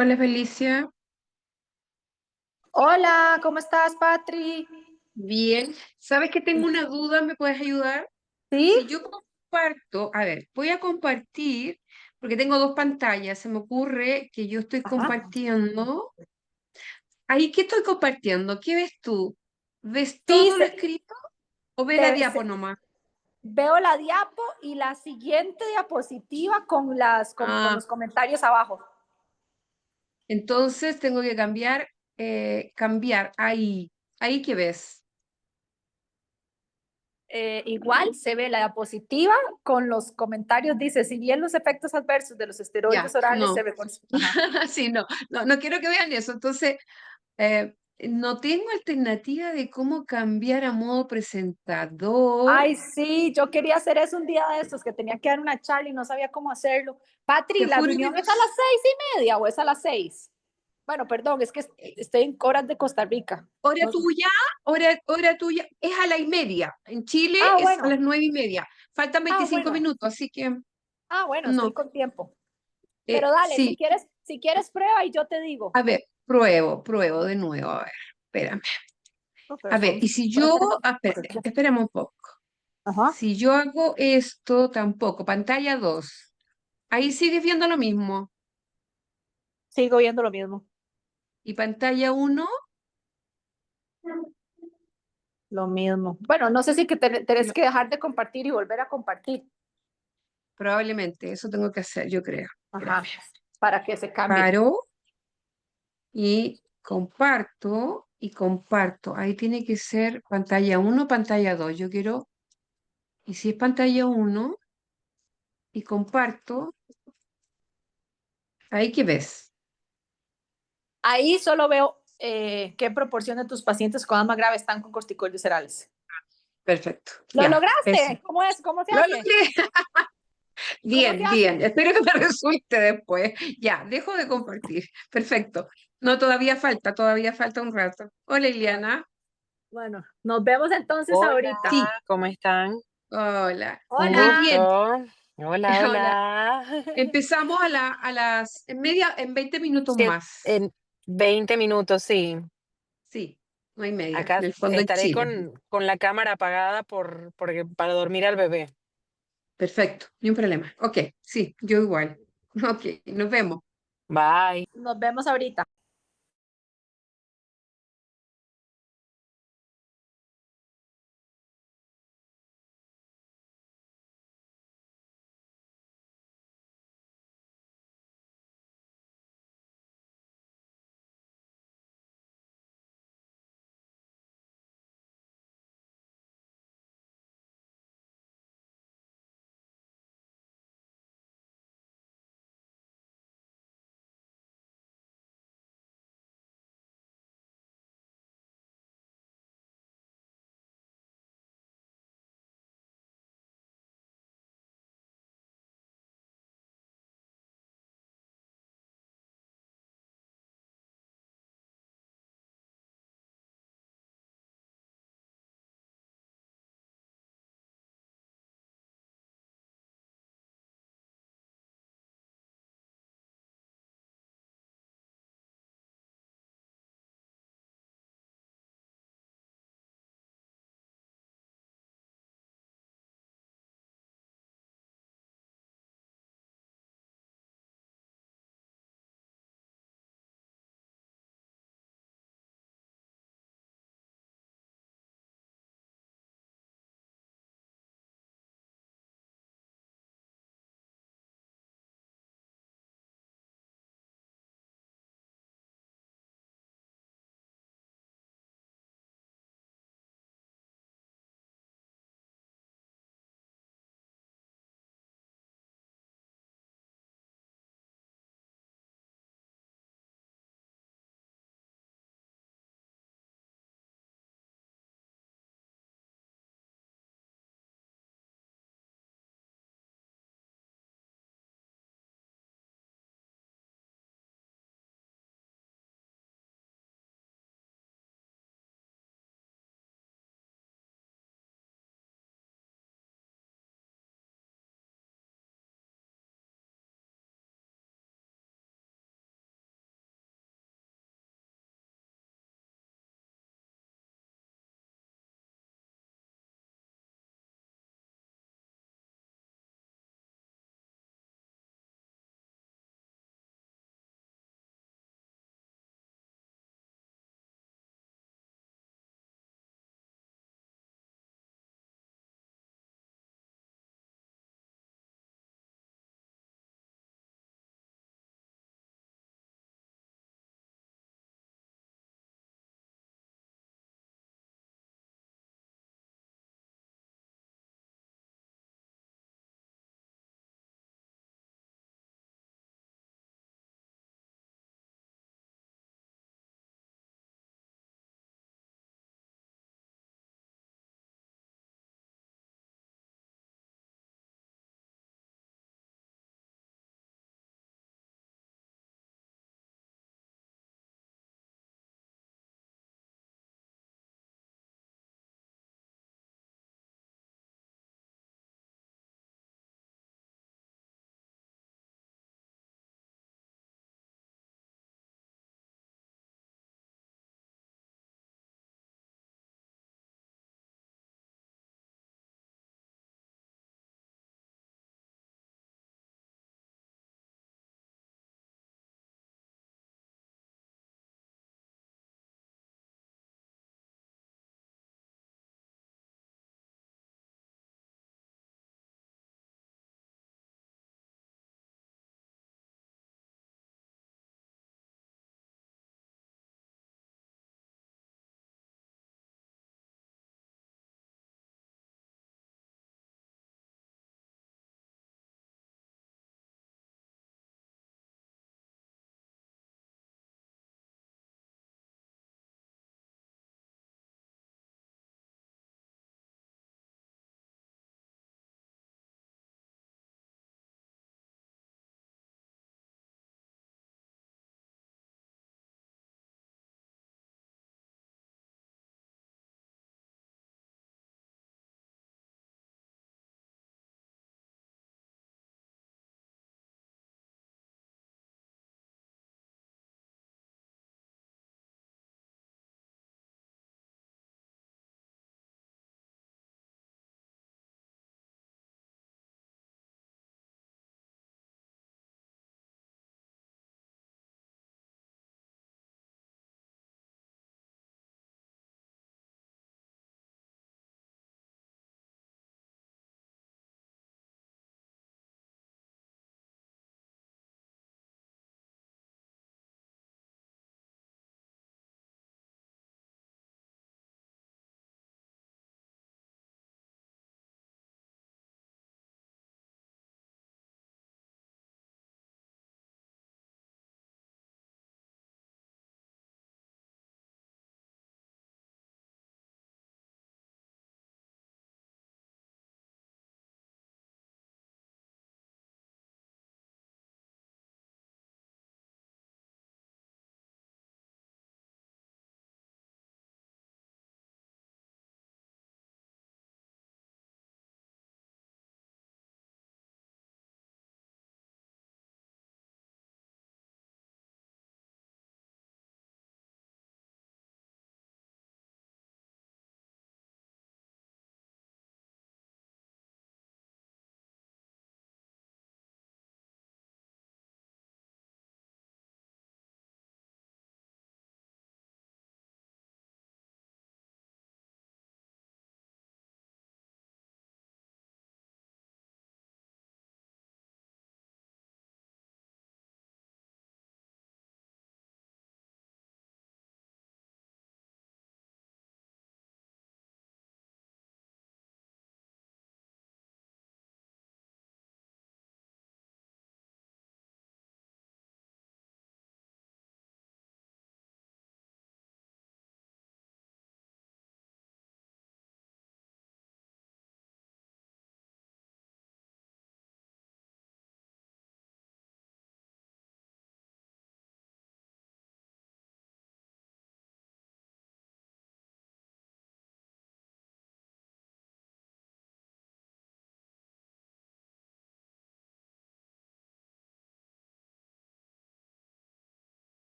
Hola Felicia, Hola, ¿cómo estás, Patri? bien. ¿Sabes que tengo una duda? ¿Me puedes ayudar? ¿Sí? Si yo comparto, a ver, voy a compartir, porque tengo dos pantallas, se me ocurre que yo estoy Ajá. compartiendo. Ahí, ¿qué estoy compartiendo? ¿Qué ves tú? ¿Ves Sí, todo lo escrito o ves la te- diapo se- nomás? veo la diapo y la siguiente diapositiva con Ah, los comentarios abajo. entonces tengo que cambiar ahí. ¿Ahí qué ves? Igual se ve la diapositiva con los comentarios, dice, si bien los efectos adversos de los esteroides Ya, orales se no. reconocen. Ajá. Sí, no, no, no quiero que vean eso. Entonces, no tengo alternativa de cómo cambiar a modo presentador. Ay, sí, yo quería hacer eso un día de estos, que tenía que dar una charla y no sabía cómo hacerlo. Patri, Te ¿la juro que reunión no es a las sé. 6:30 o es a las 6? Bueno, perdón, es que estoy en horas de Costa Rica. Hora No- tuya, hora tuya es a la y media. En Chile Ah, es a bueno. las 9:30. Faltan Ah, 25 bueno. minutos, así que Estoy no. con tiempo. Pero dale, Sí, si quieres prueba y yo te digo. a ver, pruebo de nuevo. A ver, espérame. No, pero A ver, son y si puede yo, ser espérate, espérame un poco. Ajá. Si yo hago esto, tampoco, pantalla 2. Ahí sigues viendo lo mismo. Sigo viendo lo mismo. Y pantalla 1. Lo mismo. Bueno, no sé si que tenés que dejar de compartir y volver a compartir. Probablemente, eso tengo que hacer, yo creo. Ajá. Espérame. Para que se cambie. Paro y comparto y comparto. Ahí tiene que ser pantalla 1, pantalla 2. Yo quiero, y si es pantalla 1 y comparto, ahí que ves. Ahí solo veo qué proporción de tus pacientes con asma grave están con corticoides serales. Perfecto. ¿Lo Ya, eso. lograste? ¿Cómo es? ¿Cómo se Lo hace? logré. ¿Cómo se Bien, hace? bien. Espero que me resulte después. Ya, dejo de compartir. Perfecto. No, todavía falta un rato. Hola, Iliana. Bueno, nos vemos entonces Hola, ahorita. Sí, ¿cómo están? hola. Un Muy Hola. bien. gusto. Hola, Hola. hola. Empezamos en 20 minutos Sí, más. en 20 minutos, sí. Sí, no hay media, Acá en el fondo en estaré Chile. con la cámara apagada porque para dormir al bebé. Perfecto, ni un problema. Ok, sí, yo igual. Ok, nos vemos. Bye. Nos vemos ahorita.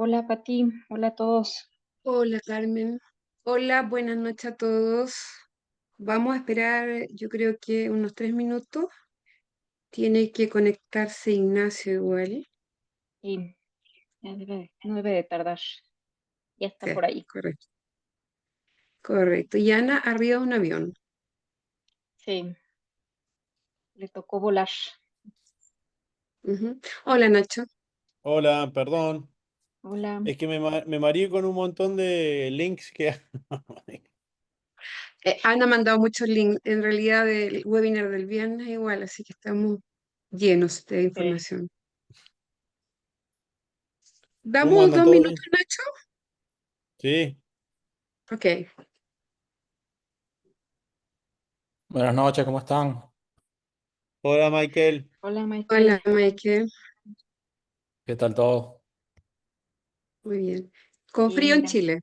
Hola Pati, hola a todos. Hola Carmen. Hola, buenas noches a todos. Vamos a esperar, yo creo que unos 3 minutos. Tiene que conectarse Ignacio igual. Y no debe de tardar, ya está Sí, por ahí. correcto. Correcto. Y Ana arriba de un avión. Sí, le tocó volar. Ujú. Hola Nacho. Hola, perdón. Hola. Es que me mareé con un montón de links que... Ana ha mandado muchos links, en realidad del webinar del viernes igual, así que estamos llenos de Sí. información. ¿Cómo ¿Damos andan dos todos minutos, bien? Nacho? Sí. Ok. Buenas noches, ¿cómo están? Hola, Michael. Hola Hola Michael. Michael. ¿Qué tal todo? Muy bien. Con Bien, frío en mira, Chile.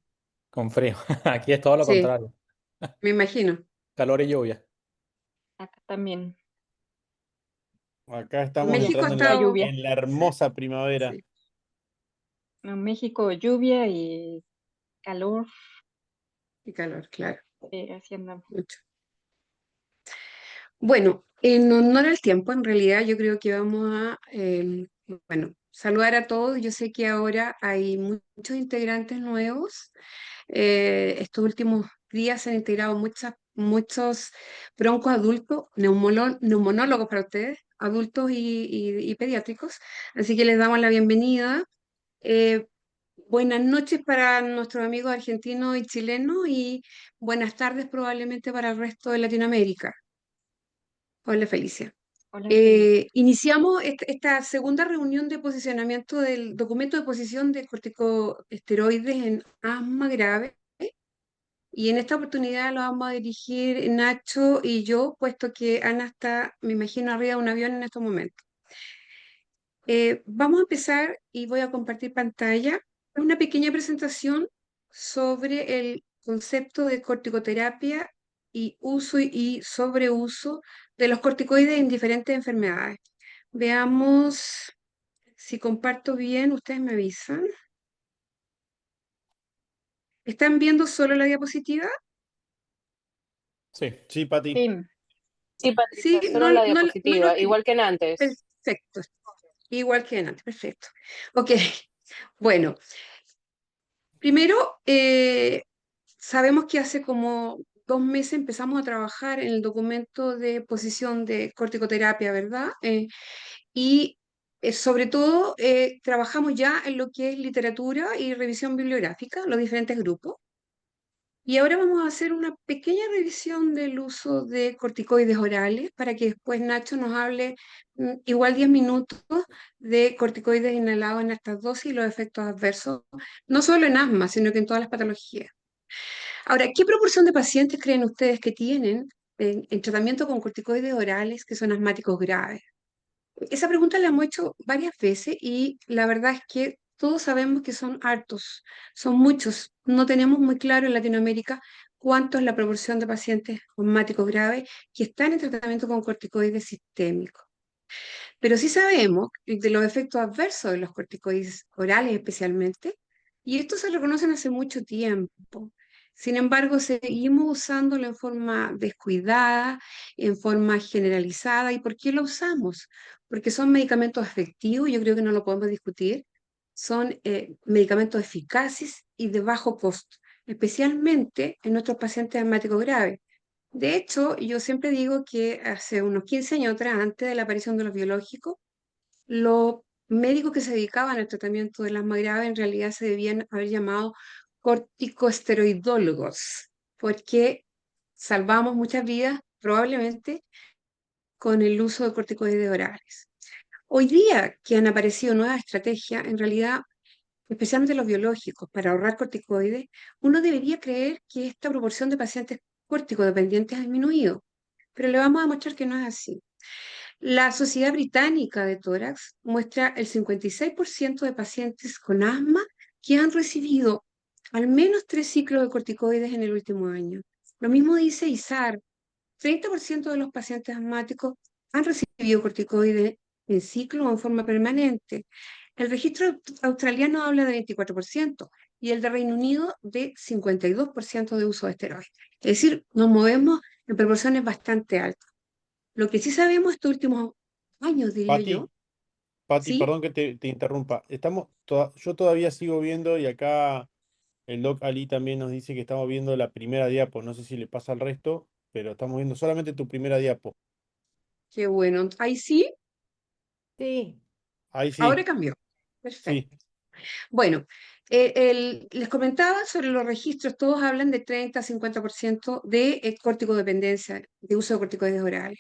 Con frío. Aquí es todo lo Sí, contrario. me imagino. Calor y lluvia. acá también. Acá estamos México ha entrando Mucha estado, lluvia. en la hermosa primavera. sí, En México lluvia y calor, y calor, claro, así andamos. mucho. Bueno, en honor al tiempo, en realidad yo creo que vamos a, bueno, saludar a todos. Yo sé que ahora hay muchos integrantes nuevos. Estos últimos días se han integrado muchos broncos adultos, neumonólogos para ustedes, adultos y pediátricos. Así que les damos la bienvenida. Eh, Buenas noches para nuestros amigos argentinos y chilenos y buenas tardes probablemente para el resto de Latinoamérica. Hola Felicia. Hola Feliz. Iniciamos esta segunda reunión de posicionamiento del documento de posición de corticosteroides en asma grave y en esta oportunidad lo vamos a dirigir Nacho y yo, puesto que Ana está, me imagino, arriba de un avión en estos momentos. Vamos a empezar y voy a compartir pantalla. Una pequeña presentación sobre el concepto de corticoterapia y uso y sobreuso de los corticoides en diferentes enfermedades. Veamos si comparto bien, ustedes me avisan. ¿Están viendo solo la diapositiva? Sí. Sí, Pati. Sí, Sí, Sí, Patricia, no, solo la no lo diapositiva, igual que en antes. perfecto. Igual que en antes, perfecto. Ok, bueno, primero, sabemos que hace como 2 meses empezamos a trabajar en el documento de posición de corticoterapia, ¿verdad? Y sobre todo trabajamos ya en lo que es literatura y revisión bibliográfica, los diferentes grupos. Y ahora vamos a hacer una pequeña revisión del uso de corticoides orales para que después Nacho nos hable igual 10 minutos de corticoides inhalados en estas dosis y los efectos adversos, no solo en asma, sino que en todas las patologías. Ahora, ¿qué proporción de pacientes creen ustedes que tienen en tratamiento con corticoides orales que son asmáticos graves? Esa pregunta la hemos hecho varias veces y la verdad es que todos sabemos que son hartos, son muchos. No tenemos muy claro en Latinoamérica cuánto es la proporción de pacientes asmáticos graves que están en tratamiento con corticoides sistémicos. Pero sí sabemos de los efectos adversos de los corticoides orales especialmente, y estos se reconocen hace mucho tiempo. Sin embargo, seguimos usándolo en forma descuidada, en forma generalizada. ¿Y por qué lo usamos? Porque son medicamentos efectivos, yo creo que no lo podemos discutir. Son medicamentos eficaces y de bajo costo, especialmente en nuestros pacientes asmáticos graves. De hecho, yo siempre digo que hace unos 15 años atrás, antes de la aparición de los biológicos, los médicos que se dedicaban al tratamiento del asma grave en realidad se debían haber llamado corticosteroidólogos, porque salvamos muchas vidas probablemente con el uso de corticoides orales. Hoy día que han aparecido nuevas estrategias, en realidad, especialmente los biológicos, para ahorrar corticoides, uno debería creer que esta proporción de pacientes corticodependientes ha disminuido, pero le vamos a demostrar que no es así. La Sociedad Británica de Tórax muestra el 56% de pacientes con asma que han recibido al menos 3 ciclos de corticoides en el último año. Lo mismo dice ISAR, 30% de los pacientes asmáticos han recibido corticoides en ciclo o en forma permanente. El registro australiano habla de 24% y el de Reino Unido de 52% de uso de esteroides. Es decir, nos movemos en proporciones bastante altas. Lo que sí sabemos estos últimos años, diría yo, Pati, ¿sí? perdón que te interrumpa. Yo todavía sigo viendo y acá el Doc Ali también nos dice que estamos viendo la primera diapo. No sé si le pasa al resto, pero estamos viendo solamente tu primera diapo. Qué bueno. Ahí sí, Sí. Ahí ahora sí, cambió. Perfecto. sí. Bueno, les comentaba sobre los registros, todos hablan de 30 a 50% de corticodependencia, de uso de corticoides orales.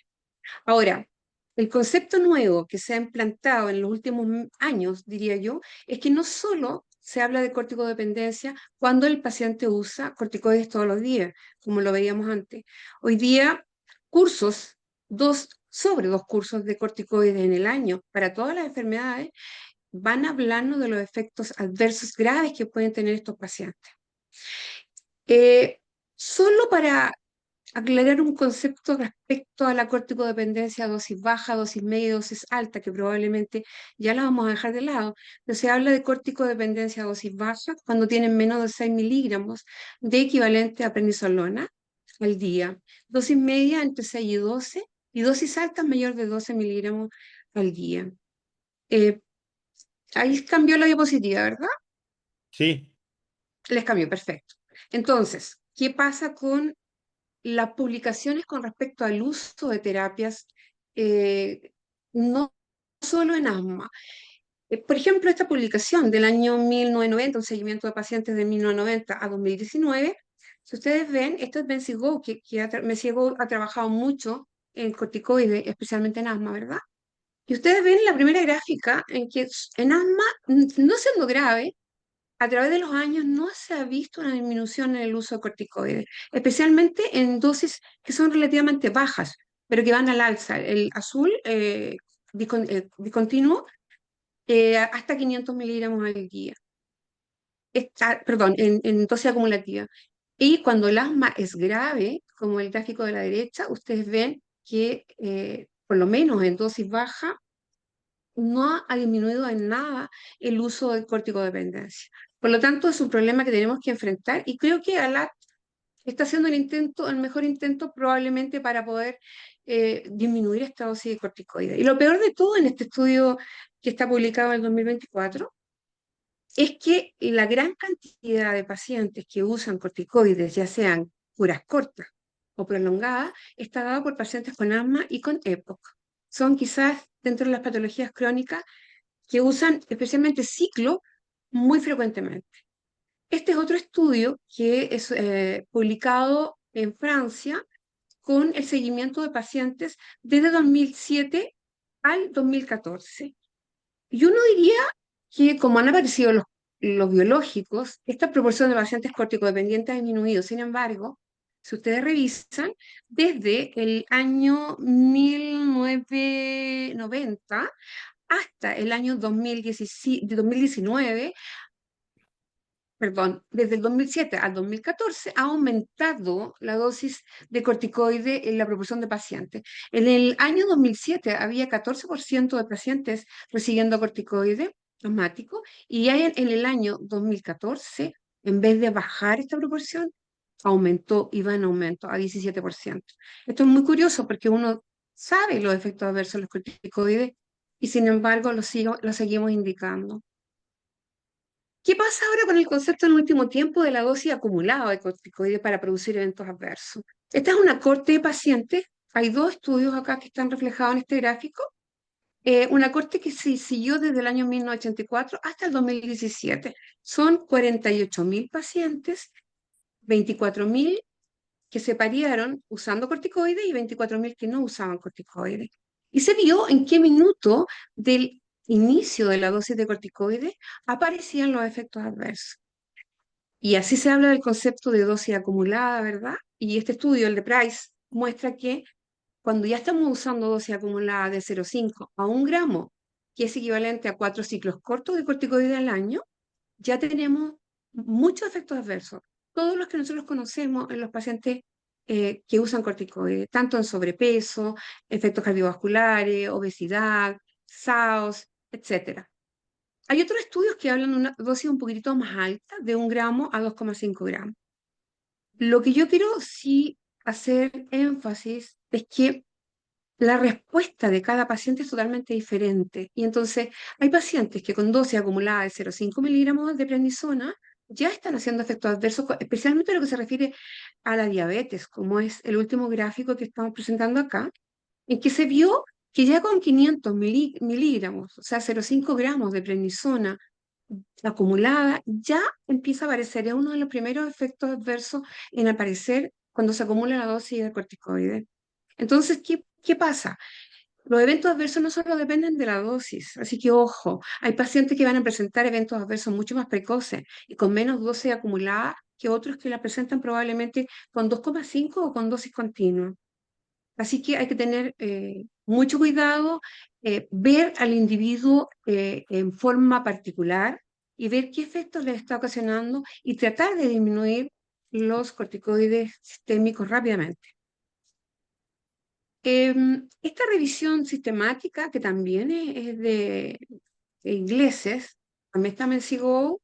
Ahora, el concepto nuevo que se ha implantado en los últimos años, diría yo, es que no solo se habla de corticodependencia cuando el paciente usa corticoides todos los días, como lo veíamos antes. Hoy día, cursos, sobre dos cursos de corticoides en el año para todas las enfermedades, van hablando de los efectos adversos graves que pueden tener estos pacientes. Solo para aclarar un concepto respecto a la corticodependencia, dosis baja, dosis media y dosis alta, que probablemente ya la vamos a dejar de lado, pero se habla de corticodependencia dosis baja cuando tienen menos de 6 miligramos de equivalente a prednisolona al día, dosis media entre 6 y 12 y dosis alta mayor de 12 miligramos al día. Ahí cambió la diapositiva, ¿verdad? Sí, Les cambió, perfecto. Entonces, ¿qué pasa con las publicaciones con respecto al uso de terapias, no solo en asma? Por ejemplo, esta publicación del año 1990, un seguimiento de pacientes de 1990 a 2019, si ustedes ven, esto es Betsy Go, Betsy Go ha trabajado mucho en corticoides, especialmente en asma, ¿verdad? Y ustedes ven la primera gráfica en que en asma, no siendo grave, a través de los años no se ha visto una disminución en el uso de corticoides, especialmente en dosis que son relativamente bajas, pero que van al alza. El azul discontinuo hasta 500 miligramos al día. Perdón, en dosis acumulativa. Y cuando el asma es grave, como el gráfico de la derecha, ustedes ven que por lo menos en dosis baja no ha disminuido en nada el uso de corticodependencia. Por lo tanto, es un problema que tenemos que enfrentar y creo que ALAT está haciendo el mejor intento probablemente para poder disminuir esta dosis de corticoides. Y lo peor de todo en este estudio que está publicado en el 2024 es que la gran cantidad de pacientes que usan corticoides, ya sean curas cortas o prolongadas, está dada por pacientes con asma y con EPOC. Son quizás dentro de las patologías crónicas que usan especialmente ciclo muy frecuentemente. Este es otro estudio que es publicado en Francia con el seguimiento de pacientes desde 2007 al 2014. Y uno diría que como han aparecido los biológicos, esta proporción de pacientes corticodependientes ha disminuido. Sin embargo, si ustedes revisan, desde el año 1990 hasta el año 2019, perdón, desde el 2007 al 2014 ha aumentado la dosis de corticoide en la proporción de pacientes. En el año 2007 había 14% de pacientes recibiendo corticoide asmático y en el año 2014, en vez de bajar esta proporción, aumentó y va en aumento a 17%. Esto es muy curioso porque uno sabe los efectos adversos de los corticoides y sin embargo lo seguimos indicando. ¿Qué pasa ahora con el concepto en el último tiempo de la dosis acumulada de corticoides para producir eventos adversos? Esta es una corte de pacientes. Hay dos estudios acá que están reflejados en este gráfico. Una corte que se siguió desde el año 1984 hasta el 2017. Son 48.000 pacientes, 24.000 que se parearon usando corticoides y 24.000 que no usaban corticoides. Y se vio en qué minuto del inicio de la dosis de corticoides aparecían los efectos adversos. Y así se habla del concepto de dosis acumulada, ¿verdad? Y este estudio, el de Price, muestra que cuando ya estamos usando dosis acumulada de 0,5 a 1 gramo, que es equivalente a 4 ciclos cortos de corticoides al año, ya tenemos muchos efectos adversos, todos los que nosotros conocemos en los pacientes que usan corticoides, tanto en sobrepeso, efectos cardiovasculares, obesidad, SAOS, etc. Hay otros estudios que hablan de una dosis un poquitito más alta, de 1 gramo a 2,5 gramos. Lo que yo quiero sí hacer énfasis es que la respuesta de cada paciente es totalmente diferente. Y entonces hay pacientes que con dosis acumulada de 0,5 miligramos de prednisona ya están haciendo efectos adversos, especialmente en lo que se refiere a la diabetes, como es el último gráfico que estamos presentando acá, en que se vio que ya con 500 miligramos, o sea, 0,5 gramos de prednisona acumulada, ya empieza a aparecer, es uno de los primeros efectos adversos en aparecer cuando se acumula la dosis de corticoide. Entonces, ¿qué pasa? Los eventos adversos no solo dependen de la dosis, así que ojo, hay pacientes que van a presentar eventos adversos mucho más precoces y con menos dosis acumulada que otros que la presentan probablemente con 2,5 o con dosis continua. Así que hay que tener mucho cuidado, ver al individuo en forma particular y ver qué efectos le está ocasionando y tratar de disminuir los corticoides sistémicos rápidamente. Esta revisión sistemática, que también es de ingleses, también está en SIGO,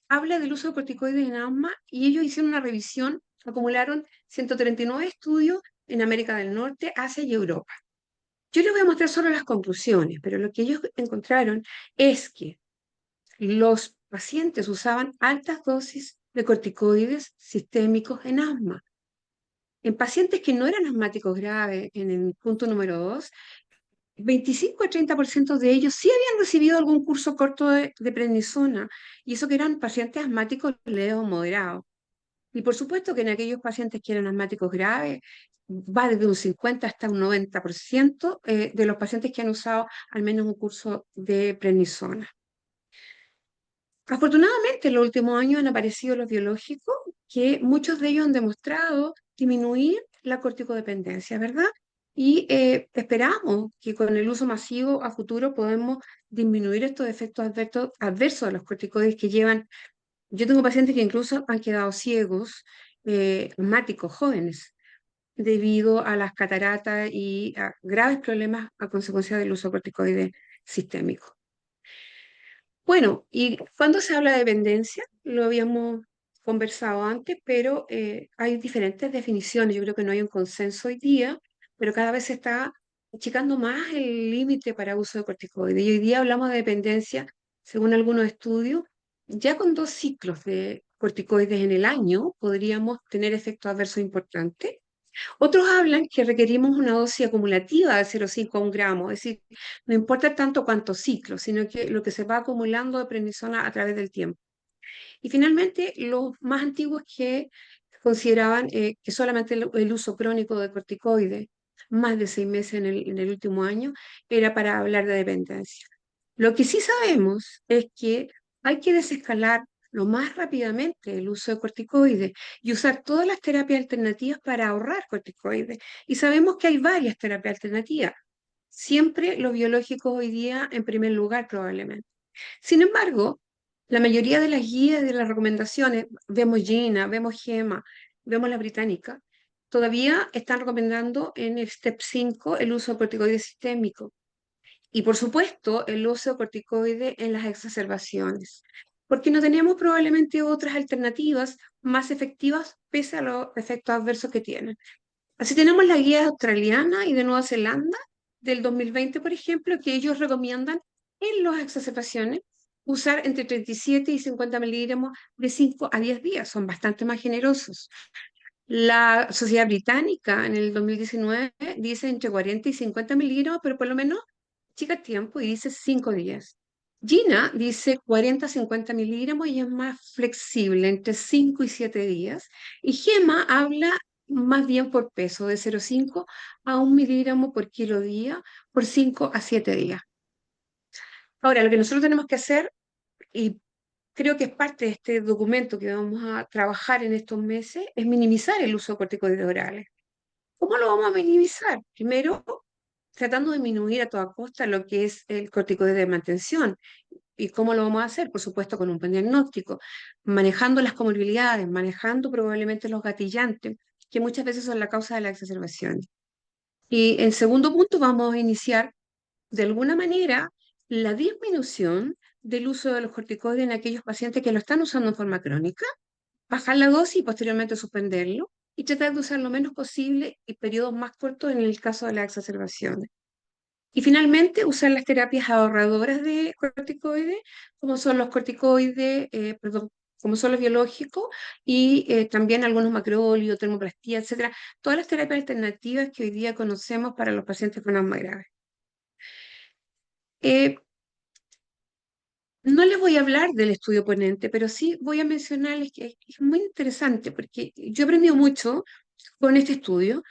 habla del uso de corticoides en asma y ellos hicieron una revisión, acumularon 139 estudios en América del Norte, Asia y Europa. Yo les voy a mostrar solo las conclusiones, pero lo que ellos encontraron es que los pacientes usaban altas dosis de corticoides sistémicos en asma. En pacientes que no eran asmáticos graves, en el punto número 2, 25 a 30% de ellos sí habían recibido algún curso corto de prednisona, y eso que eran pacientes asmáticos leves o moderados. Y por supuesto que en aquellos pacientes que eran asmáticos graves, va desde un 50 hasta un 90% de los pacientes que han usado al menos un curso de prednisona. Afortunadamente, en los últimos años han aparecido los biológicos, que muchos de ellos han demostrado disminuir la corticodependencia, ¿verdad? Y esperamos que con el uso masivo a futuro podemos disminuir estos efectos adversos de los corticoides que llevan. Yo tengo pacientes que incluso han quedado ciegos, asmáticos, jóvenes, debido a las cataratas y a graves problemas a consecuencia del uso de corticoides sistémicos. Bueno, y cuando se habla de dependencia, lo habíamos conversado antes, pero hay diferentes definiciones. Yo creo que no hay un consenso hoy día, pero cada vez se está achicando más el límite para uso de corticoides. Y hoy día hablamos de dependencia, según algunos estudios, ya con 2 ciclos de corticoides en el año podríamos tener efectos adversos importantes. Otros hablan que requerimos una dosis acumulativa de 0,5 a 1 gramo, es decir, no importa tanto cuántos ciclos, sino que lo que se va acumulando de prednisona a través del tiempo. Y finalmente, los más antiguos que consideraban que solamente el uso crónico de corticoides, más de 6 meses en el último año, era para hablar de dependencia. Lo que sí sabemos es que hay que desescalar lo más rápidamente el uso de corticoides y usar todas las terapias alternativas para ahorrar corticoides. Y sabemos que hay varias terapias alternativas. Siempre los biológicos hoy día en primer lugar probablemente. Sin embargo, la mayoría de las guías de las recomendaciones, vemos GINA, vemos GEMA, vemos la británica, todavía están recomendando en el STEP 5 el uso de corticoides sistémicos. Y por supuesto, el uso de corticoides en las exacerbaciones, porque no tenemos probablemente otras alternativas más efectivas pese a los efectos adversos que tienen. Así tenemos la guía australiana y de Nueva Zelanda del 2020, por ejemplo, que ellos recomiendan en las exacerbaciones usar entre 37 y 50 miligramos de 5 a 10 días, son bastante más generosos. La Sociedad Británica en el 2019 dice entre 40 y 50 miligramos, pero por lo menos chica tiempo y dice 5 días. Gina dice 40 a 50 miligramos y es más flexible, entre 5 y 7 días. Y Gema habla más bien por peso, de 0,5 a 1 miligramo por kilo día, por 5 a 7 días. Ahora, lo que nosotros tenemos que hacer, y creo que es parte de este documento que vamos a trabajar en estos meses, es minimizar el uso de corticoides orales. ¿Cómo lo vamos a minimizar? Primero, tratando de disminuir a toda costa lo que es el corticoide de mantención. ¿Y cómo lo vamos a hacer? Por supuesto, con un buen diagnóstico, manejando las comorbilidades, manejando probablemente los gatillantes, que muchas veces son la causa de la exacerbación. Y en segundo punto, vamos a iniciar de alguna manera la disminución del uso de los corticoides en aquellos pacientes que lo están usando en forma crónica, bajar la dosis y posteriormente suspenderlo, y tratar de usar lo menos posible y periodos más cortos en el caso de las exacerbaciones. Y finalmente, usar las terapias ahorradoras de corticoides, como son los corticoides, perdón, como son los biológicos, y también algunos macrólidos, termoplastía, etcétera. Todas las terapias alternativas que hoy día conocemos para los pacientes con asma grave. No les voy a hablar del estudio ponente, pero sí voy a mencionarles que es muy interesante porque yo he aprendido mucho con este estudio,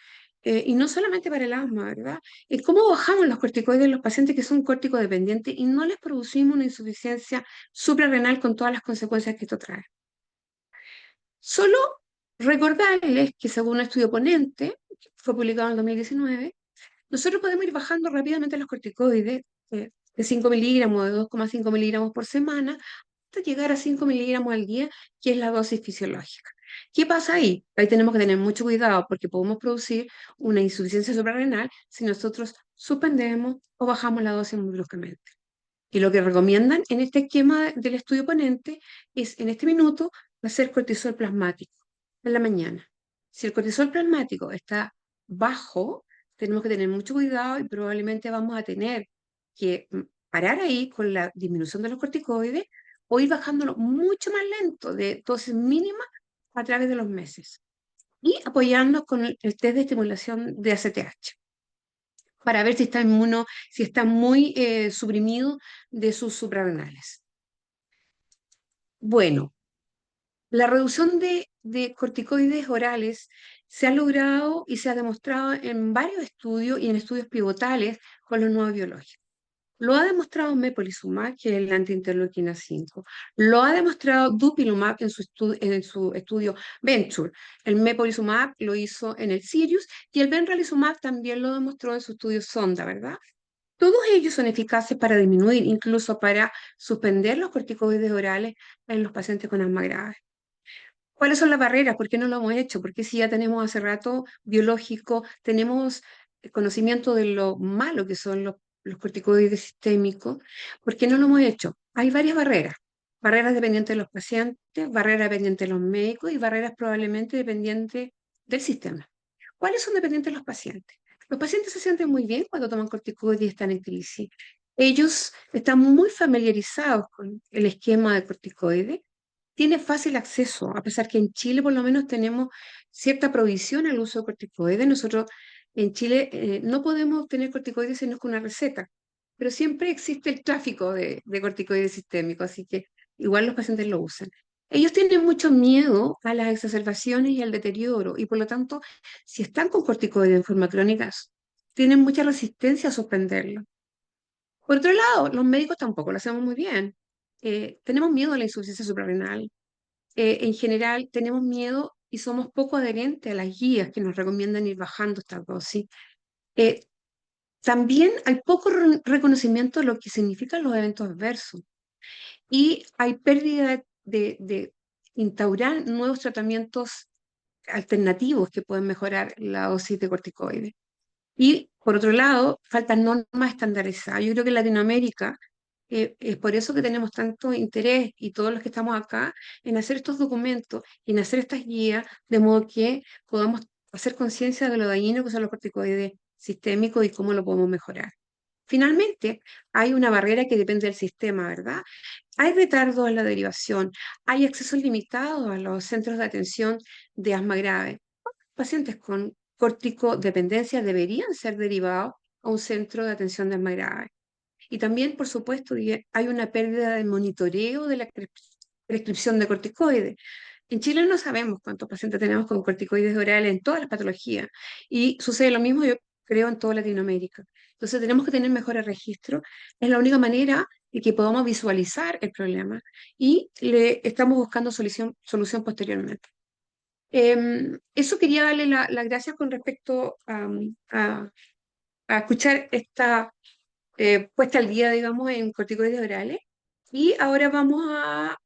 y no solamente para el asma, ¿verdad? Cómo bajamos los corticoides en los pacientes que son corticodependientes y no les producimos una insuficiencia suprarrenal con todas las consecuencias que esto trae. Solo recordarles que según un estudio ponente, que fue publicado en el 2019, nosotros podemos ir bajando rápidamente los corticoides de 5 miligramos, de 2,5 miligramos por semana, hasta llegar a 5 miligramos al día, que es la dosis fisiológica. ¿Qué pasa ahí? Ahí tenemos que tener mucho cuidado porque podemos producir una insuficiencia suprarrenal si nosotros suspendemos o bajamos la dosis muy bruscamente. Y lo que recomiendan en este esquema del estudio ponente es en este minuto hacer cortisol plasmático en la mañana. Si el cortisol plasmático está bajo, tenemos que tener mucho cuidado y probablemente vamos a tener que parar ahí con la disminución de los corticoides o ir bajándolo mucho más lento, de dosis mínimas a través de los meses. Y apoyarnos con el test de estimulación de ACTH para ver si está si está muy suprimido de sus suprarrenales. Bueno, la reducción de corticoides orales se ha logrado y se ha demostrado en varios estudios y en estudios pivotales con los nuevos biológicos. Lo ha demostrado mepolizumab, que es la antiinterleuquina 5. Lo ha demostrado dupilumab en su estudio Venture. El mepolizumab lo hizo en el Sirius y el benralizumab también lo demostró en su estudio Sonda, ¿verdad? Todos ellos son eficaces para disminuir, incluso para suspender los corticoides orales en los pacientes con asma grave. ¿Cuáles son las barreras? ¿Por qué no lo hemos hecho? Porque si ya tenemos hace rato biológico, tenemos conocimiento de lo malo que son los corticoides sistémicos, ¿por qué no lo hemos hecho? Hay varias barreras. Barreras dependientes de los pacientes, barreras dependientes de los médicos y barreras probablemente dependientes del sistema. ¿Cuáles son dependientes de los pacientes? Los pacientes se sienten muy bien cuando toman corticoides y están en crisis. Ellos están muy familiarizados con el esquema de corticoides, tiene fácil acceso, a pesar que en Chile por lo menos tenemos cierta provisión al uso de corticoides. Nosotros en Chile no podemos tener corticoides sino con una receta, pero siempre existe el tráfico de corticoides sistémicos, así que igual los pacientes lo usan. Ellos tienen mucho miedo a las exacerbaciones y al deterioro, y por lo tanto, si están con corticoides en forma crónica, tienen mucha resistencia a suspenderlo. Por otro lado, los médicos tampoco lo hacemos muy bien. Tenemos miedo a la insuficiencia suprarrenal. En general, tenemos miedo y somos poco adherentes a las guías que nos recomiendan ir bajando estas dosis. También hay poco reconocimiento de lo que significan los eventos adversos y hay pérdida de instaurar nuevos tratamientos alternativos que pueden mejorar la dosis de corticoides. Y por otro lado, faltan normas estandarizadas. Yo creo que en Latinoamérica es por eso que tenemos tanto interés y todos los que estamos acá en hacer estos documentos y en hacer estas guías, de modo que podamos hacer conciencia de lo dañino que son los corticoides sistémicos y cómo lo podemos mejorar. Finalmente, hay una barrera que depende del sistema, ¿verdad? Hay retardos en la derivación, hay accesos limitados a los centros de atención de asma grave. Pacientes con corticodependencia deberían ser derivados a un centro de atención de asma grave. Y también, por supuesto, hay una pérdida de monitoreo de la prescripción de corticoides. En Chile no sabemos cuántos pacientes tenemos con corticoides orales en todas las patologías y sucede lo mismo, yo creo, en toda Latinoamérica. Entonces tenemos que tener mejores registros. Es la única manera de que podamos visualizar el problema y le estamos buscando solución posteriormente. Eso quería darle las gracias con respecto a escuchar esta puesta al día, digamos, en corticoides orales. Y ahora vamos a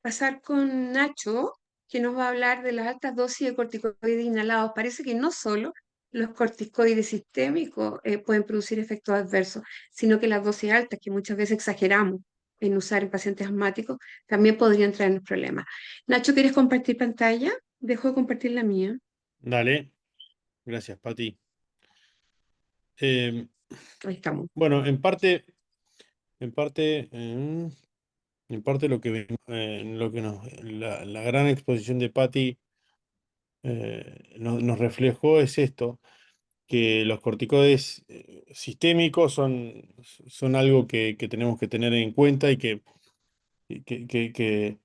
pasar con Nacho, que nos va a hablar de las altas dosis de corticoides inhalados. Parece que no solo los corticoides sistémicos pueden producir efectos adversos, sino que las dosis altas, que muchas veces exageramos, en usar en pacientes asmáticos, también podrían traernos problemas. Nacho, ¿quieres compartir pantalla? Dejo de compartir la mía. Dale, gracias, Pati. Eh, Ahí estamos. bueno, en parte, en parte lo que la gran exposición de Patti nos reflejó es esto, que los corticoides sistémicos son algo que tenemos que tener en cuenta y que, que, que-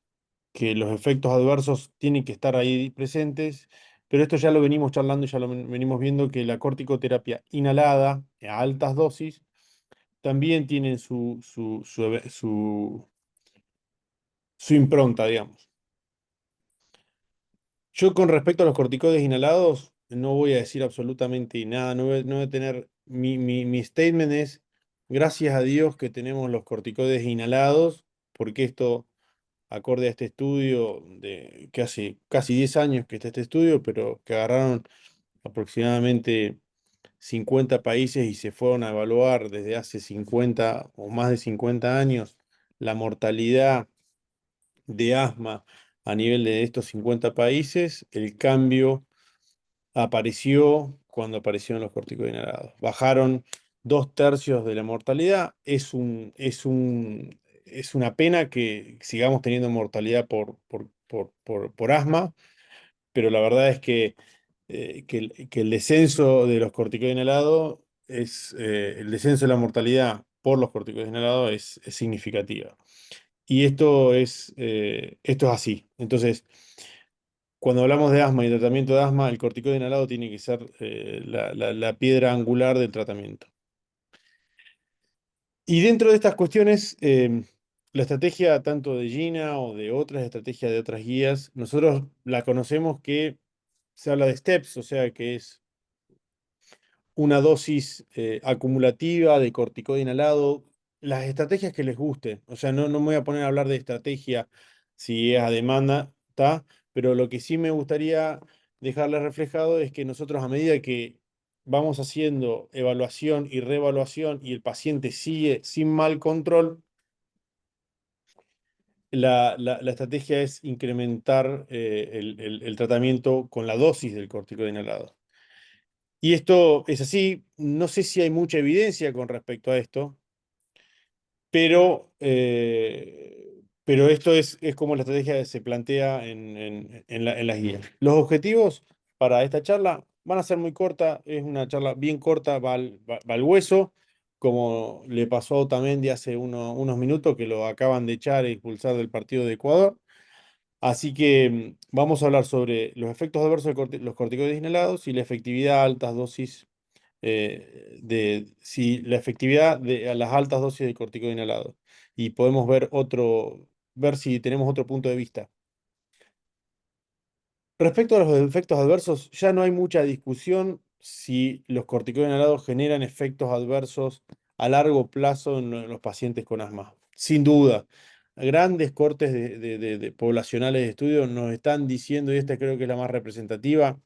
que los efectos adversos tienen que estar ahí presentes, pero esto ya lo venimos charlando y ya lo venimos viendo que la corticoterapia inhalada a altas dosis también tienen su impronta, digamos. Yo con respecto a los corticoides inhalados, no voy a decir absolutamente nada, no voy a tener, mi statement es, gracias a Dios que tenemos los corticoides inhalados, porque esto, acorde a este estudio, que hace casi 10 años que está este estudio, pero que agarraron aproximadamente 50 países y se fueron a evaluar desde hace 50 o más de 50 años la mortalidad de asma a nivel de estos 50 países, el cambio apareció cuando aparecieron los corticoides inhalados. Bajaron 2/3 de la mortalidad. Es una pena que sigamos teniendo mortalidad por asma, pero la verdad es que el descenso de los corticoides inhalados el descenso de la mortalidad por los corticoides inhalados es significativa. Y esto es así. Entonces, cuando hablamos de asma y tratamiento de asma, el corticoide inhalado tiene que ser la piedra angular del tratamiento. Y dentro de estas cuestiones, la estrategia tanto de Gina o de otras estrategias de otras guías, nosotros la conocemos que se habla de STEPS, o sea que es una dosis acumulativa de corticoide inhalado, las estrategias que les guste. O sea, no me voy a poner a hablar de estrategia si es a demanda, ¿está? Pero lo que sí me gustaría dejarles reflejado es que nosotros a medida que vamos haciendo evaluación y reevaluación y el paciente sigue sin mal control, la estrategia es incrementar el tratamiento con la dosis del corticoide inhalado. Y esto es así, no sé si hay mucha evidencia con respecto a esto, pero esto es como la estrategia que se plantea en las guías. Los objetivos para esta charla van a ser muy cortas, es una charla bien corta, va al hueso, como le pasó a Otamendi hace unos minutos que lo acaban de echar e expulsar del partido de Ecuador. Así que vamos a hablar sobre los efectos adversos de los corticoides inhalados y la efectividad a altas dosis si la efectividad a las altas dosis de corticoide inhalado. Y podemos ver si tenemos otro punto de vista. Respecto a los efectos adversos, ya no hay mucha discusión si los corticoides inhalados generan efectos adversos a largo plazo en los pacientes con asma. Sin duda, grandes cortes de poblacionales de estudio nos están diciendo, y esta creo que es la más representativa,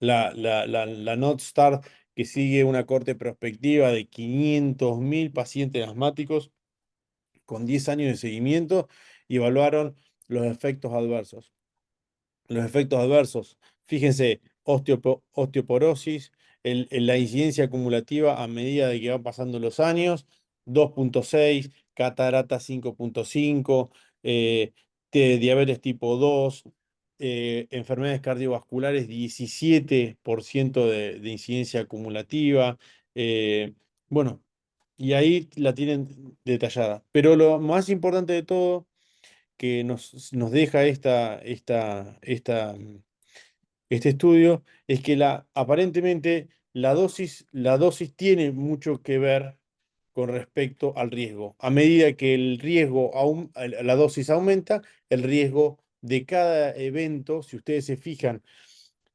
la NorthStar, que sigue una corte prospectiva de 500.000 pacientes asmáticos con 10 años de seguimiento y evaluaron los efectos adversos. Los efectos adversos, fíjense, osteoporosis, la incidencia acumulativa a medida de que van pasando los años, 2,6, catarata 5,5, diabetes tipo 2, enfermedades cardiovasculares 17% de incidencia acumulativa. Bueno, y ahí la tienen detallada. Pero lo más importante de todo que nos deja este estudio es que aparentemente la dosis tiene mucho que ver con respecto al riesgo. A medida que la dosis aumenta, el riesgo de cada evento, si ustedes se fijan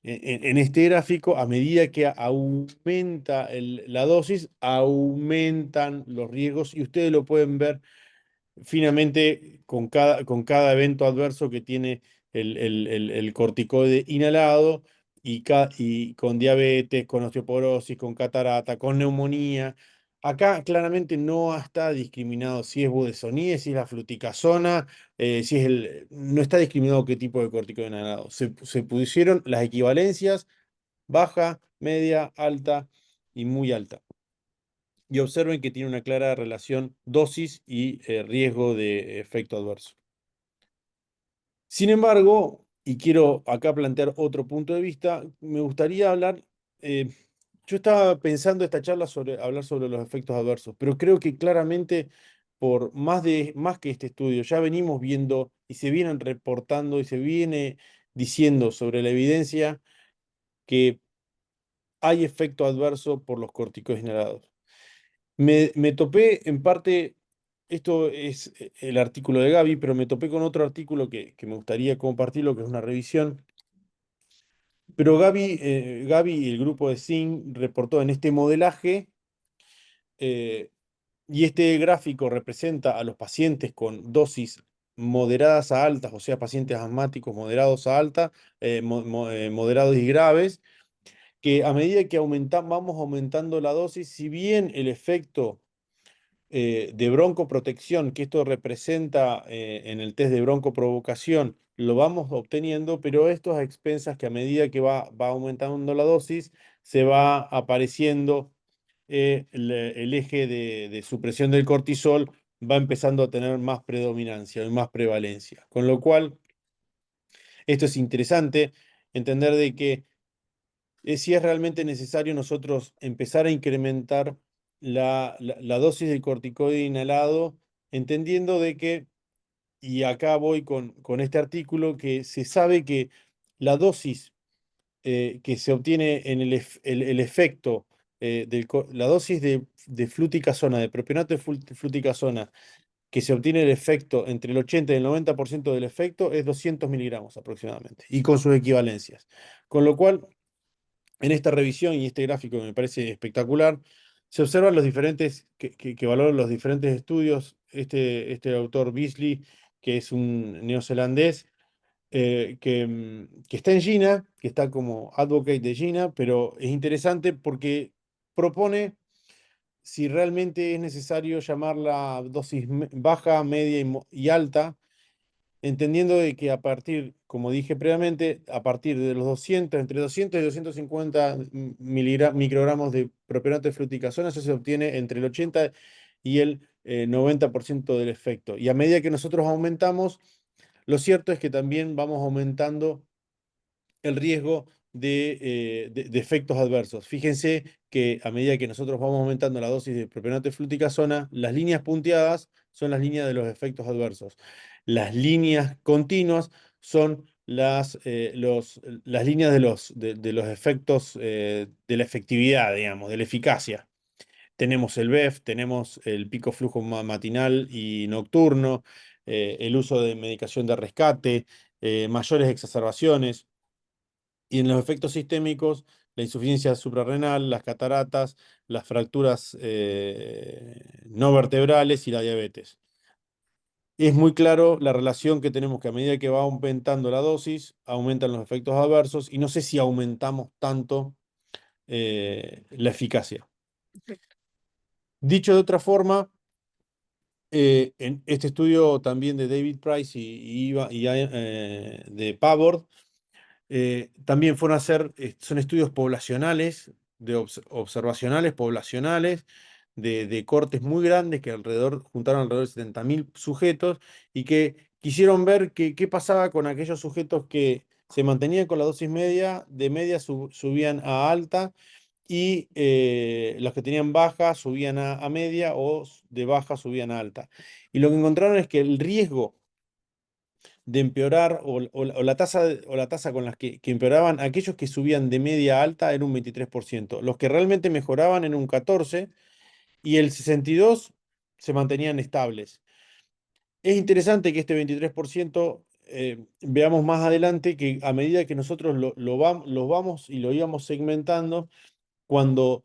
en este gráfico, a medida que aumenta la dosis, aumentan los riesgos y ustedes lo pueden ver finamente con cada evento adverso que tiene el corticoide inhalado y con diabetes, con osteoporosis, con catarata, con neumonía. Acá claramente no está discriminado si es budesonide, si es la fluticasona, si es no está discriminado qué tipo de corticoide inhalado. Se pusieron las equivalencias baja, media, alta y muy alta. Y observen que tiene una clara relación dosis y riesgo de efecto adverso. Sin embargo, y quiero acá plantear otro punto de vista, me gustaría hablar, yo estaba pensando esta charla sobre hablar sobre los efectos adversos, pero creo que claramente por más que este estudio, ya venimos viendo y se vienen reportando y se viene diciendo sobre la evidencia que hay efecto adverso por los corticoides inhalados. Me topé en parte, esto es el artículo de Gaby, pero me topé con otro artículo que me gustaría compartirlo, que es una revisión. Pero Gaby y el grupo de Zing reportó en este modelaje, eh, y este gráfico representa a los pacientes con dosis moderadas a altas, o sea, pacientes asmáticos moderados a alta, moderados y graves, que a medida que vamos aumentando la dosis, si bien el efecto de broncoprotección, que esto representa en el test de broncoprovocación, lo vamos obteniendo, pero esto es a expensas que a medida que va aumentando la dosis, se va apareciendo el eje de supresión del cortisol, va empezando a tener más predominancia y más prevalencia. Con lo cual, esto es interesante, entender de que si es realmente necesario nosotros empezar a incrementar la dosis de corticoide inhalado, entendiendo de que, y acá voy con este artículo, que se sabe que la dosis que se obtiene en el efecto, la dosis de fluticasona, de propionato de fluticasona, que se obtiene el efecto entre el 80 y el 90% del efecto, es 200 miligramos aproximadamente, y con sus equivalencias. Con lo cual, en esta revisión y este gráfico que me parece espectacular, se observan los diferentes, que valoran los diferentes estudios. Este autor Beasley, que es un neozelandés, que está en GINA, que está como advocate de GINA, pero es interesante porque propone si realmente es necesario llamar la dosis baja, media y alta, entendiendo de que a partir, como dije previamente, a partir de los 200, entre 200 y 250 microgramos de propionato de fluticasona, eso se obtiene entre el 80 y el 90% del efecto. Y a medida que nosotros aumentamos, lo cierto es que también vamos aumentando el riesgo de efectos adversos. Fíjense que a medida que nosotros vamos aumentando la dosis de propionato de fluticasona, las líneas punteadas son las líneas de los efectos adversos. Las líneas continuas son las líneas de los efectos de la efectividad, digamos, de la eficacia. Tenemos el BEF, tenemos el pico flujo matinal y nocturno, el uso de medicación de rescate, mayores exacerbaciones. Y en los efectos sistémicos, la insuficiencia suprarrenal, las cataratas, las fracturas no vertebrales y la diabetes. Es muy claro la relación que tenemos, que a medida que va aumentando la dosis, aumentan los efectos adversos, y no sé si aumentamos tanto la eficacia. Dicho de otra forma, en este estudio también de David Price de Pavord, también fueron a hacer, son estudios poblacionales, observacionales, poblacionales, de cortes muy grandes que juntaron alrededor de 70.000 sujetos, y que quisieron ver qué pasaba con aquellos sujetos que se mantenían con la dosis media, de media subían a alta, y los que tenían baja subían a media, o de baja subían a alta. Y lo que encontraron es que el riesgo de empeorar, o la tasa con las que empeoraban, aquellos que subían de media a alta era un 23%. Los que realmente mejoraban eran un 14%, y el 62% se mantenían estables. Es interesante que este 23%, veamos más adelante que a medida que nosotros los vamos y lo íbamos segmentando, cuando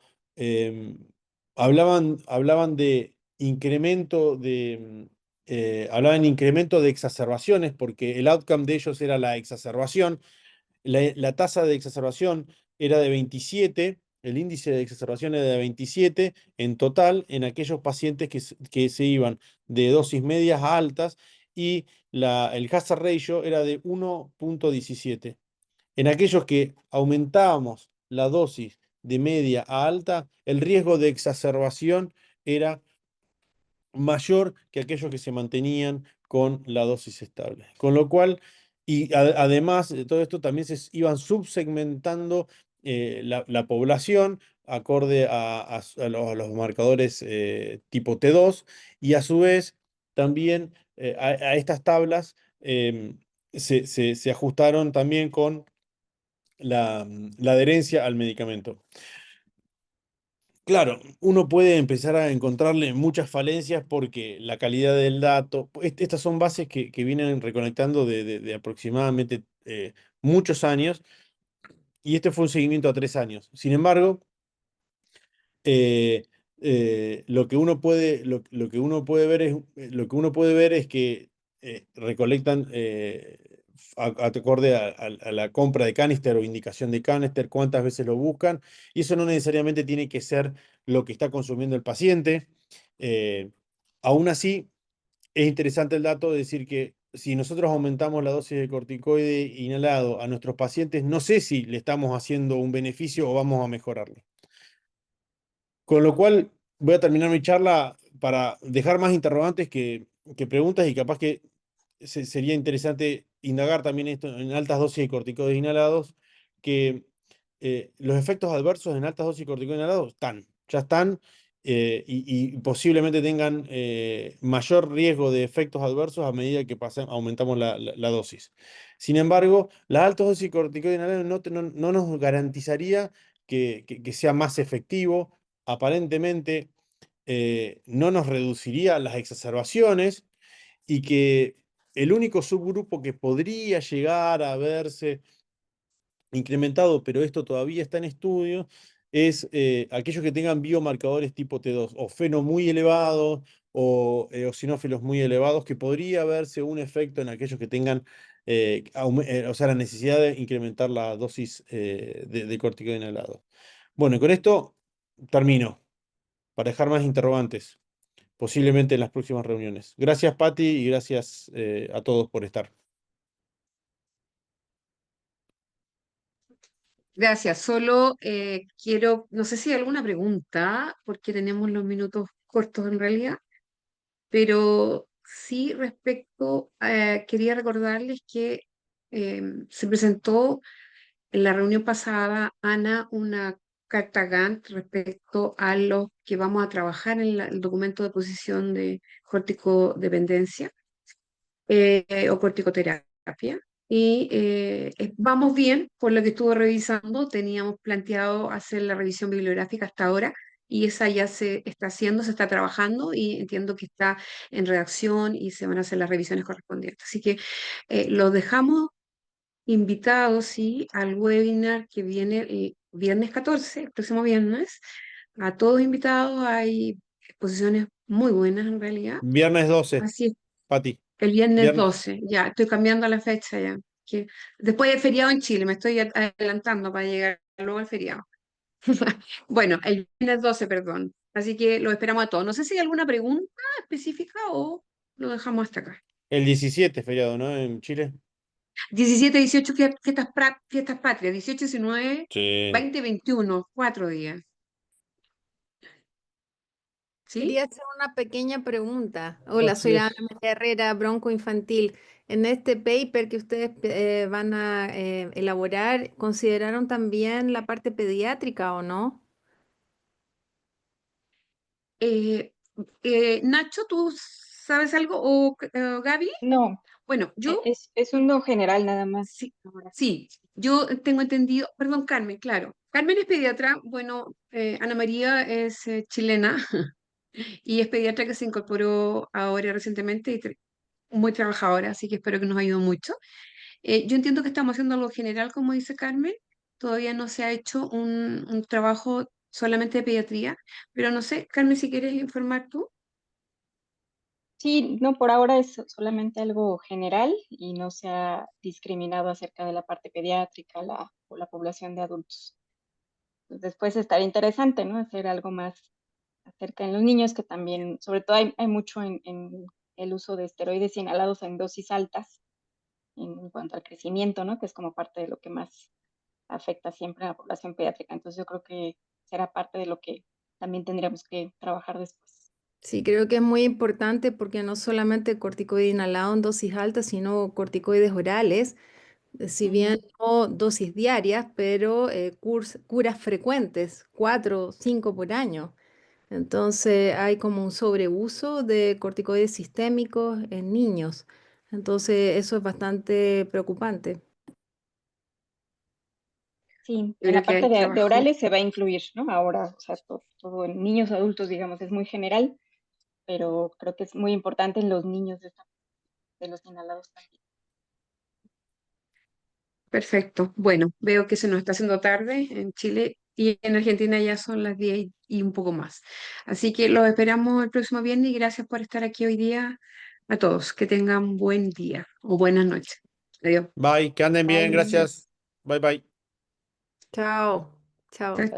hablaban de incremento de exacerbaciones, porque el outcome de ellos era la exacerbación. La tasa de exacerbación era de 27, el índice de exacerbación era de 27 en total en aquellos pacientes que se iban de dosis medias a altas y el hazard ratio era de 1.17. En aquellos que aumentábamos la dosis de media a alta, el riesgo de exacerbación era mayor que aquellos que se mantenían con la dosis estable. Con lo cual, y además de todo esto, también se iban subsegmentando la población acorde a los marcadores tipo T2 y a su vez también a estas tablas se ajustaron también con la adherencia al medicamento. Claro, uno puede empezar a encontrarle muchas falencias porque la calidad del dato, estas son bases que vienen reconectando de aproximadamente muchos años y este fue un seguimiento a 3 años. Sin embargo, eh, lo que uno puede ver es que recolectan acorde a la compra de canister o indicación de canister, cuántas veces lo buscan, y eso no necesariamente tiene que ser lo que está consumiendo el paciente. Eh, Aún así, es interesante el dato de decir que si nosotros aumentamos la dosis de corticoide inhalado a nuestros pacientes, no sé si le estamos haciendo un beneficio o vamos a mejorarlo. Con lo cual, voy a terminar mi charla para dejar más interrogantes que preguntas y capaz que sería interesante indagar también esto en altas dosis de corticoides inhalados, que los efectos adversos en altas dosis de corticoides inhalados ya están, y posiblemente tengan mayor riesgo de efectos adversos a medida que aumentamos la dosis. Sin embargo, las altas dosis de corticoides inhalados no nos garantizaría que sea más efectivo. Aparentemente no nos reduciría las exacerbaciones y que el único subgrupo que podría llegar a verse incrementado, pero esto todavía está en estudio, es aquellos que tengan biomarcadores tipo T2, o FeNO muy elevados, o eosinófilos muy elevados, que podría verse un efecto en aquellos que tengan, o sea, la necesidad de incrementar la dosis de corticoide inhalado. Bueno, y con esto termino, para dejar más interrogantes, posiblemente en las próximas reuniones. Gracias, Patti, y gracias a todos por estar. Gracias. Solo quiero, no sé si hay alguna pregunta, porque tenemos los minutos cortos en realidad, pero sí respecto, quería recordarles que se presentó en la reunión pasada, Ana, una carta Gantt respecto a lo que vamos a trabajar en el documento de posición de corticodependencia o corticoterapia. Y vamos bien, por lo que estuve revisando, teníamos planteado hacer la revisión bibliográfica hasta ahora y esa ya se está haciendo, se está trabajando y entiendo que está en redacción y se van a hacer las revisiones correspondientes. Así que los dejamos invitados, sí, al webinar que viene el viernes 14, el próximo viernes. A todos invitados, hay exposiciones muy buenas en realidad. Viernes 12, Así es, Pati. el viernes Viernes. 12, ya, estoy cambiando la fecha ya. Que después del feriado en Chile, me estoy adelantando para llegar luego al feriado. Bueno, el viernes 12, perdón. Así que lo esperamos a todos. No sé si hay alguna pregunta específica o lo dejamos hasta acá. El 17 feriado, ¿no? En Chile. 17, 18 fiestas patrias, 18, 19, Sí. 20, 21, 4 días. ¿Sí? Quería hacer una pequeña pregunta. Hola, Así soy es. Ana María Herrera, bronco infantil. En este paper que ustedes van a elaborar, ¿consideraron también la parte pediátrica o no? Nacho, ¿tú sabes algo? ¿O Gaby? No, Bueno, yo es uno general nada más. sí, sí, yo tengo entendido, perdón, Carmen, claro. Carmen es pediatra, bueno, Ana María es chilena y es pediatra que se incorporó ahora recientemente y muy trabajadora, así que espero que nos ayude mucho. Yo entiendo que estamos haciendo algo general, como dice Carmen. Todavía no se ha hecho un trabajo solamente de pediatría, pero no sé, Carmen, si quieres informar tú. Sí, no, por ahora es solamente algo general y no se ha discriminado acerca de la parte pediátrica o la población de adultos. pues, después estaría interesante, ¿no? Hacer algo más acerca en los niños, que también, sobre todo hay mucho en el uso de esteroides inhalados en dosis altas en cuanto al crecimiento, ¿no? Que es como parte de lo que más afecta siempre a la población pediátrica. Entonces yo creo que será parte de lo que también tendríamos que trabajar después. Sí, creo que es muy importante porque no solamente corticoide inhalado en dosis altas, sino corticoides orales, si bien no dosis diarias, pero curas frecuentes, 4 o 5 por año. Entonces hay como un sobreuso de corticoides sistémicos en niños. Entonces eso es bastante preocupante. Sí, Yo en creo la que parte hay de trabajo. orales se va a incluir, ¿no? Ahora, o sea, todo en niños, adultos, digamos, es muy general, pero creo que es muy importante en los niños de los inhalados también. Perfecto. Bueno, veo que se nos está haciendo tarde en Chile y en Argentina ya son las 10 y un poco más. Así que los esperamos el próximo viernes y gracias por estar aquí hoy día a todos. Que tengan buen día o buenas noches. Adiós. Bye, que anden bien, Bye. gracias. Bye, bye. Chao, chao. Chao,